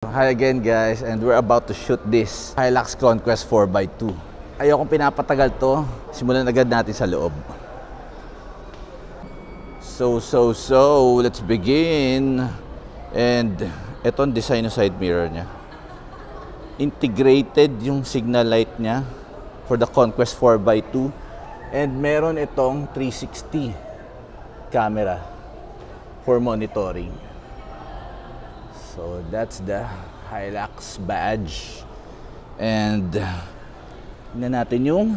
Hi again guys, and we're about to shoot this Hilux Conquest 4x2. Ayokong pinapatagal to, simulan agad natin sa loob. So, let's begin. And ito ang design ng side mirror niya. Integrated yung signal light niya for the Conquest 4x2. And meron itong 360 camera for monitoring. So that's the Hilux badge. And tingnan natin yung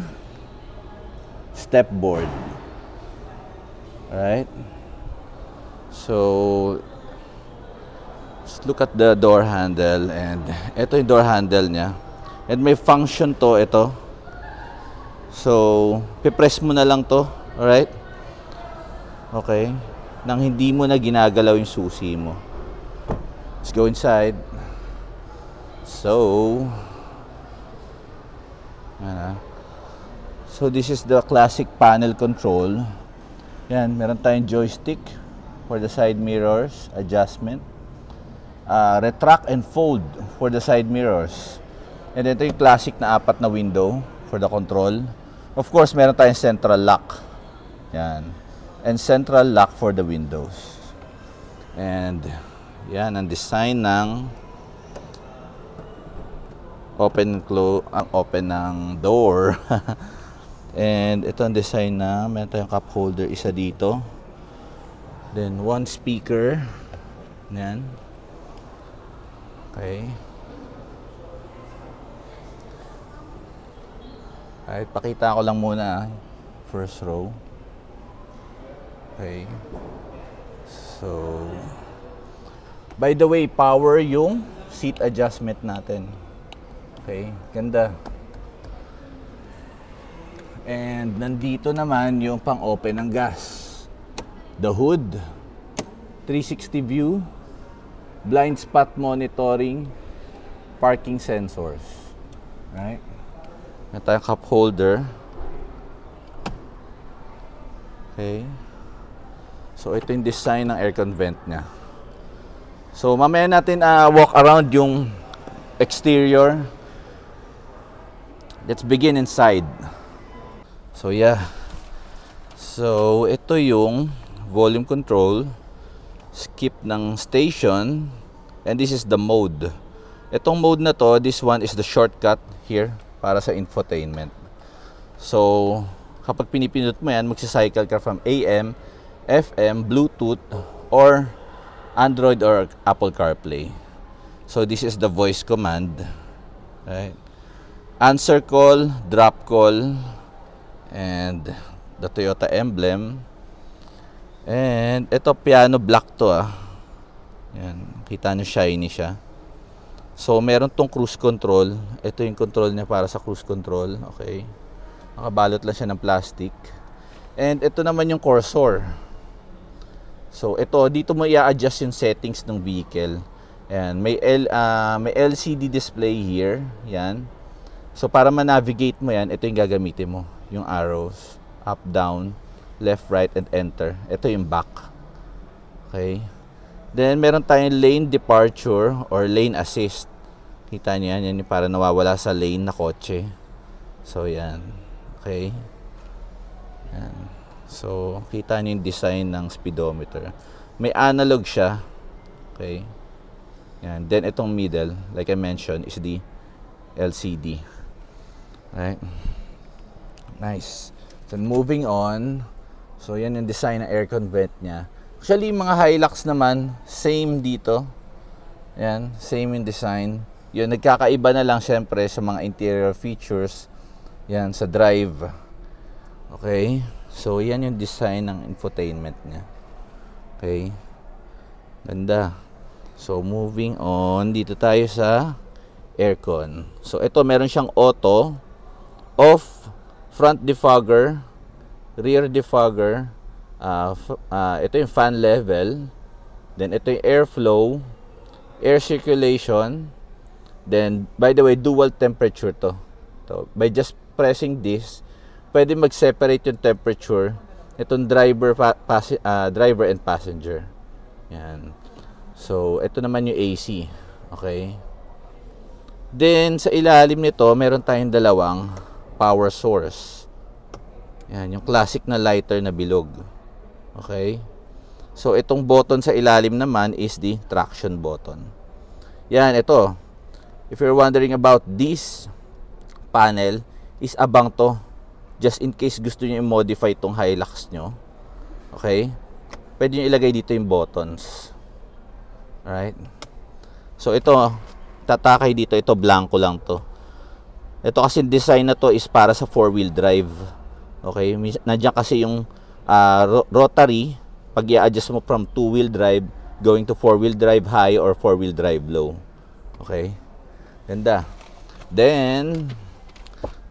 step board. Alright. So let's look at the door handle. And ito yung door handle niya. And may function to ito. So pipress mo na lang to. Alright. Okay. Nang hindi mo na ginagalaw yung susi mo. Let's go inside. So this is the classic panel control. Yan, meron tayong joystick for the side mirrors adjustment. Retract and fold for the side mirrors. And ito yung classic na 4 na window for the control. Of course, meron tayong central lock. Yan. And central lock for the windows. And yan ang design ng open ng door. And ito ang design na meron tayong cup holder, isa dito. Then one speaker. Yan. Okay. Alright, pakita ko lang muna first row. Okay. So by the way, power yung seat adjustment natin. Okay, ganda. And nandito naman yung pang-open ng gas. The hood, 360 view, blind spot monitoring, parking sensors. Right? Meron tayong cup holder. Okay. So ito yung design ng aircon vent niya. So mamaya natin walk around yung exterior. Let's begin inside. So yeah. So ito yung volume control, skip ng station, and this is the mode. Itong mode na to, this one is the shortcut here para sa infotainment. So kapag pinipindot mo yan, magsicycle ka from AM, FM, Bluetooth, or Android or Apple CarPlay. So this is the voice command. Right? Answer call, drop call, and the Toyota emblem. And ito piano black to Yan, kita nyo shiny siya. So meron tong cruise control. Ito yung control niya para sa cruise control. Okay. Nakabalot lang siya ng plastic. And ito naman yung cursor. So ito, dito mo i-adjust yung settings ng vehicle. And may LCD display here. Yan. So para ma-navigate mo yan, ito yung gagamitin mo. Yung arrows. Up, down, left, right, and enter. Ito yung back. Okay. Then meron tayong lane departure or lane assist. Kita niyo yan. Yan yung para nawawala sa lane na kotse. So yan. Okay. Yan. So, kita niyo yung design ng speedometer. May analog siya. Okay. Yan. Then, itong middle, like I mentioned, is the LCD. Right. Nice. So, moving on. So, yan yung design ng aircon vent niya. Actually, mga Hilux naman, same dito. Yan. Same yung design. Yun, nagkakaiba na lang syempre sa mga interior features. Yan, sa drive. Okay. So, yan yung design ng infotainment niya. Okay. Ganda. So, moving on. Dito tayo sa aircon. So, ito meron siyang auto, off, front defogger, rear defogger. Ito yung fan level. Then, ito yung airflow, air circulation. Then, by the way, dual temperature to. So, by just pressing this, pwede mag-separate yung temperature itong driver and passenger. Yan. So, ito naman yung AC. Okay. Then, sa ilalim nito, meron tayong dalawang power source. Yan, yung classic na lighter na bilog. Okay. So, itong button sa ilalim naman is the traction button. Yan, ito. If you're wondering about this panel, is abang to. Just in case gusto nyo i-modify itong Hilux nyo. Okay. Pwede nyo ilagay dito yung buttons. Alright. So, ito, tatakay dito. Ito, blanco lang to. Ito kasi design na to is para sa 4-wheel drive. Okay. Nandiyan kasi yung rotary. Pag i-adjust mo from 2-wheel drive going to 4-wheel drive high or 4-wheel drive low. Okay. Ganda. Then,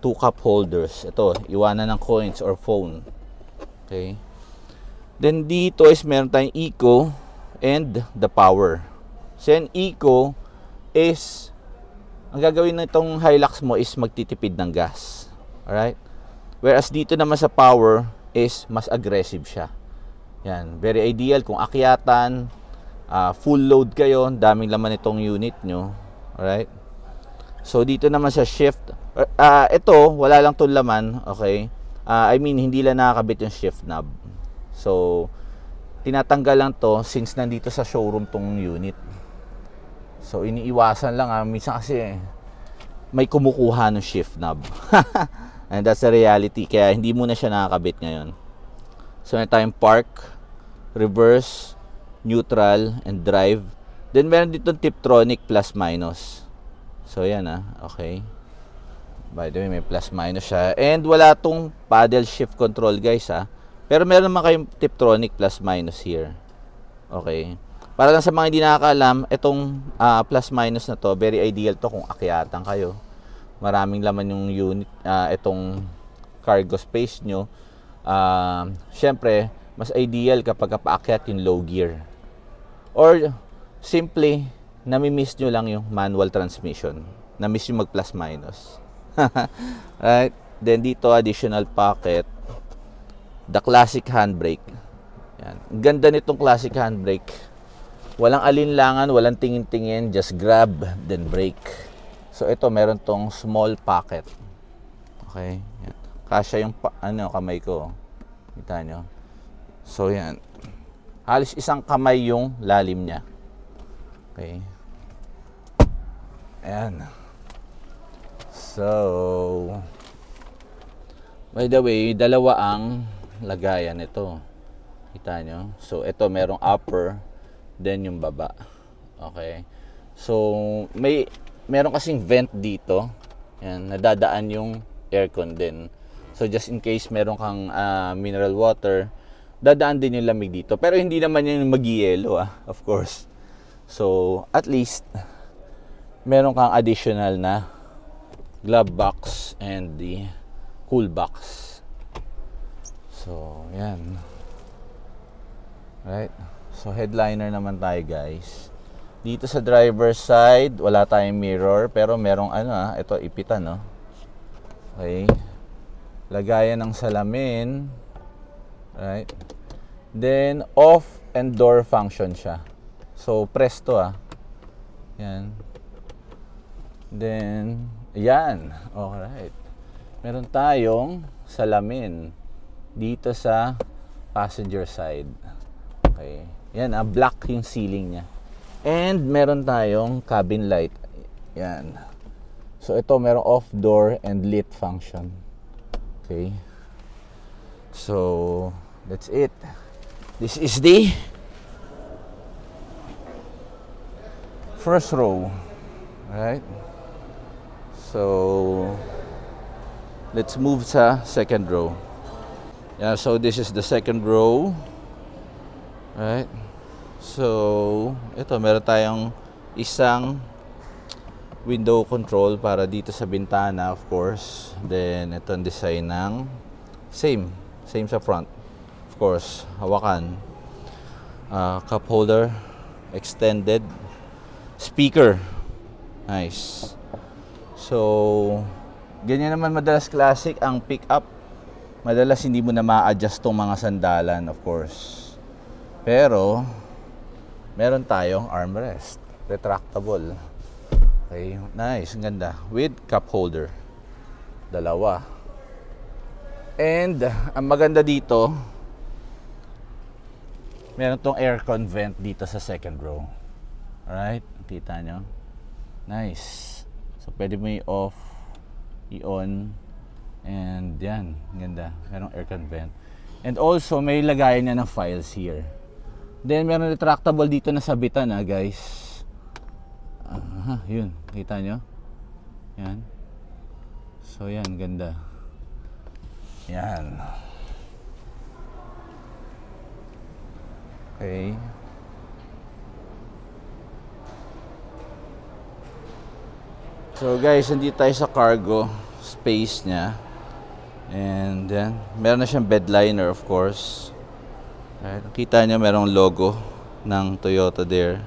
2 cup holders. Ito, iwanan ng coins or phone. Okay. Then, dito is meron tayong eco and the power. So, yung eco is, ang gagawin na itong Hilux mo is magtitipid ng gas. Alright? Whereas dito naman sa power is mas aggressive siya. Yan. Very ideal kung akyatan, full load kayo, daming laman itong unit nyo. Alright? So, dito naman sa shift, ito, wala lang itong laman. Okay? I mean, hindi lang nakakabit yung shift knob. So, tinatanggal lang to since nandito sa showroom tong unit. So, iniiwasan lang minsan kasi may kumukuha ng shift knob. And that's the reality. Kaya hindi muna siya nakakabit ngayon. So, may tayong park, reverse, neutral, and drive. Then, meron dito Tiptronic plus minus. So, yan okay. By the way, may plus minus siya. And wala tong paddle shift control guys Pero meron naman kayong Tiptronic plus minus here. Okay. Para lang sa mga hindi nakakaalam, itong plus minus na to, very ideal to kung akyatan kayo. Maraming laman yung unit, itong cargo space nyo. Syempre, mas ideal kapag paakyat yung low gear. Or, simply, nami-miss nyo lang yung manual transmission. Na-miss yung mag plus minus. Right? Then dito, additional pocket. The classic handbrake. Yan. Ang ganda nitong classic handbrake. Walang alinlangan, walang tingin-tingin, just grab, then brake. So ito, meron tong small pocket. Okay? Yan. Kasya yung kamay ko. Kita nyo? So yan. Halos isang kamay yung lalim niya. Okay? Ayan. So, by the way, dalawa ang lagayan ito. Kita nyo? So, ito merong upper, then yung baba. Okay? So, meron kasing vent dito. Yan, nadadaan yung aircon din. So, just in case meron kang mineral water, dadaan din yung lamig dito. Pero hindi naman yung mag-yelo, of course. So, at least, meron kang additional na glove box and the cool box. So, yan. Right? So, headliner naman tayo, guys. Dito sa driver's side, wala tayong mirror. Pero merong ito, ipitan, no? Okay. Lagayan ng salamin. Right? Then, off and door function siya. So, press to, Yan. Then, yan. Alright. Meron tayong salamin dito sa passenger side. Okay. Yan, black yung ceiling niya. And meron tayong cabin light. Yan. So, ito merong off door and lit function. Okay. So, that's it. This is the first row. Alright. So, let's move sa second row. Yeah, so this is the second row. Right? So, ito, meron tayong isang window control para dito sa bintana, of course. Then, ito ang design ng same sa front. Of course, hawakan. Cup holder, extended. Speaker. Nice. So, ganyan naman madalas classic ang pick-up. Madalas hindi mo na ma-adjust tong mga sandalan, of course. Pero, meron tayong armrest. Retractable. Okay, nice, ang ganda. With cup holder. Dalawa. And ang maganda dito, meron tong aircon vent dito sa second row. Alright, kita nyo? Nice. So pwede mo i-off, i-on, and yan, ganda. Merong aircon vent. And also, may lagayan niya ng files here. Then meron retractable dito na sabitan guys. Yun, kita nyo? Yan. So yan, ganda. Yan. Okay. So guys, nandito tayo sa cargo space niya. And then, meron na siyang bed liner of course. Right. Kita nyo, merong logo ng Toyota there.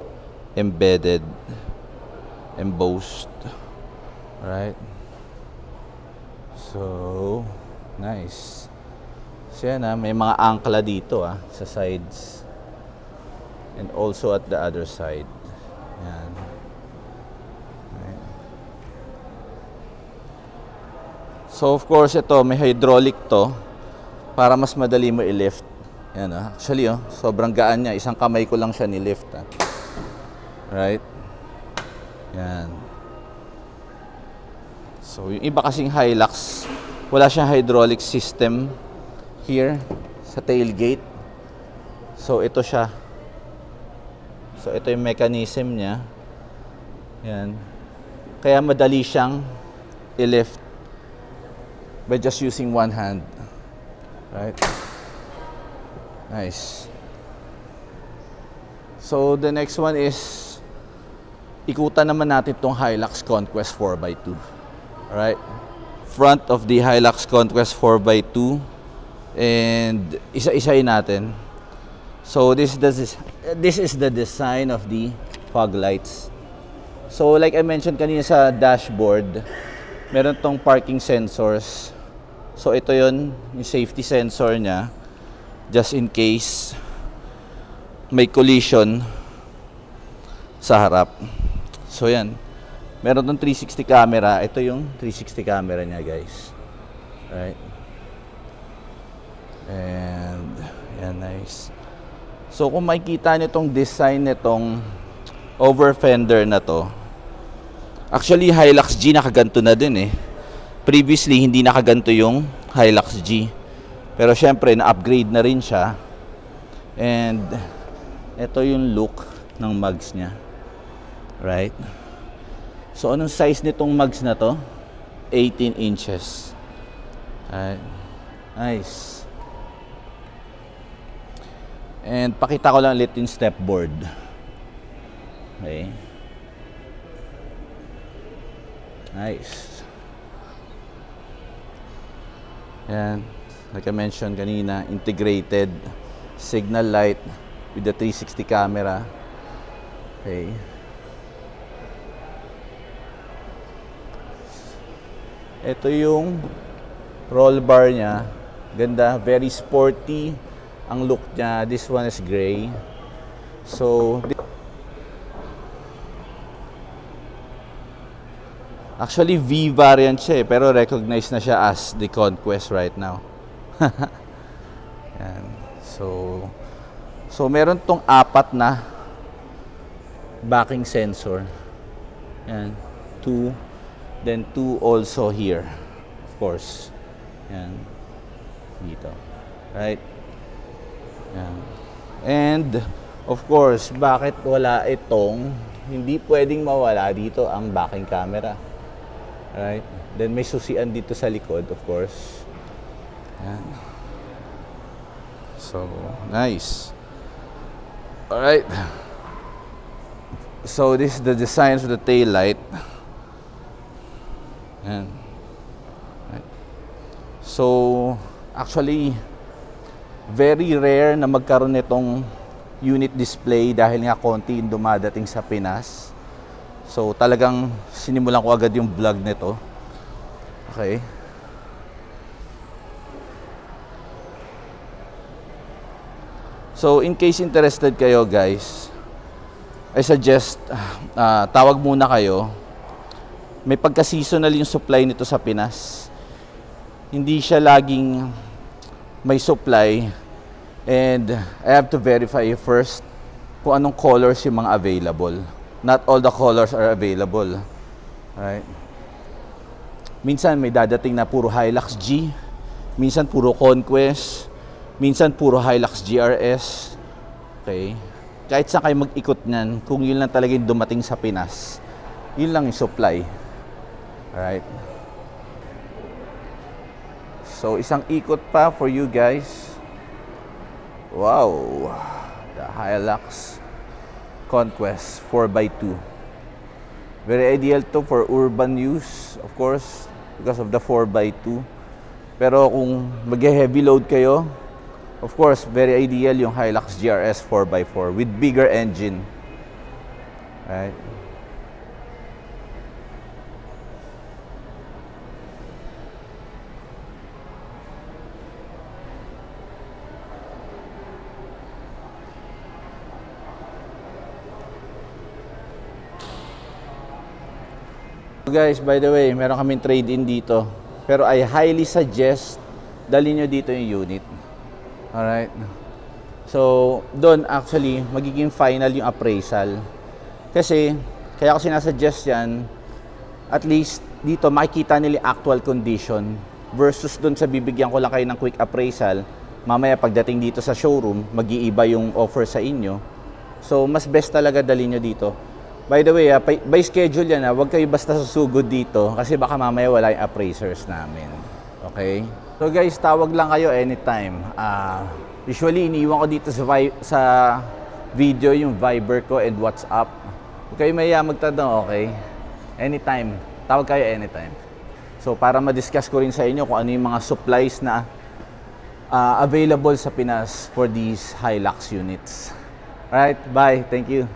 Embedded. Embossed. Alright. So, nice. So yan may mga angkla dito sa sides. And also at the other side. Yan. Right. So of course ito, may hydraulic to para mas madali mo i-lift. Yan Actually sobrang gaan niya. Isang kamay ko lang siya ni-lift Right? Yan. So yung iba kasing Hilux, wala siyang hydraulic system here sa tailgate. So ito siya. So ito yung mechanism niya. Yan. Kaya madali siyang i-lift by just using one hand. Right? Nice. So the next one is ikutan naman natin itong Hilux Conquest 4x2. Alright? Front of the Hilux Conquest 4x2. And isa-isayin natin. So this is the design of the fog lights. So like I mentioned kanina sa dashboard, meron tong parking sensors. So ito yon, yung safety sensor niya, just in case may collision sa harap. So yan, meron tong 360 camera. Ito yung 360 camera niya guys. Right? And yan, nice. So kung makikita nyo itong design nitong over fender na to, actually Hilux G nakaganto na din Previously hindi nakaganto yung Hilux G. Pero syempre na-upgrade na rin siya. And ito yung look ng mugs niya. Right? So anong size nitong mugs na to? 18 inches. Right. Nice. And pakita ko lang ulit yung stepboard. Okay. Nice. Yan. Like I mentioned kanina, integrated signal light with the 360 camera. Okay. Ito yung roll bar niya. Ganda, very sporty ang look niya. This one is gray. So actually V variant siya pero recognized na siya as the Conquest right now. Yan. So meron tong apat na backing sensor. Yan. 2, then 2 also here. Of course. Yan. Dito. Right? Yan. And of course, bakit wala itong, hindi pwedeng mawala dito ang backing camera. Right? Then may susian dito sa likod, of course. Yan. So, nice. Alright. So, this is the design of the tail light. Yan. Right. So, actually, very rare na magkaroon nitong unit display dahil nga konti yung dumadating sa Pinas. So talagang sinimulan ko agad yung vlog nito. Okay. So in case interested kayo guys, I suggest tawag muna kayo may pagka-seasonal yung supply nito sa Pinas. Hindi siya laging may supply, and I have to verify first kung anong colors yung mga available. Not all the colors are available. Right? Minsan may dadating na puro Hilux G, minsan puro Conquest, minsan puro Hilux GRS. Okay? Kahit saan kayo mag-ikot niyan, kung yun lang talaga yung dumating sa Pinas, yun lang yung supply. Alright? So, isang ikot pa for you guys. Wow! The Hilux Conquest 4x2. Very ideal to for urban use, of course, because of the 4x2. Pero kung mag-heavy load kayo, of course, very ideal yung Hilux GRS 4x4 with bigger engine. Right? Guys, by the way, meron kaming trade-in dito. Pero I highly suggest dalhin nyo dito yung unit. Alright. So, doon actually, magiging final yung appraisal. Kasi, kaya ko sinasuggest yan, at least dito makikita nila yung actual condition versus doon sa bibigyan ko lang kayo ng quick appraisal. Mamaya pagdating dito sa showroom, mag-iiba yung offer sa inyo. So, mas best talaga dalhin nyo dito. By the way, by schedule yan, huwag kayo basta susugod dito kasi baka mamaya wala yung appraisers namin. Okay? So guys, tawag lang kayo anytime. Usually, iniiwan ko dito sa video yung Viber ko and WhatsApp. Huwag kayo maya magtanong, okay? Anytime. Tawag kayo anytime. So, para ma-discuss ko rin sa inyo kung ano yung mga supplies na available sa Pinas for these Hilux units. Alright, bye. Thank you.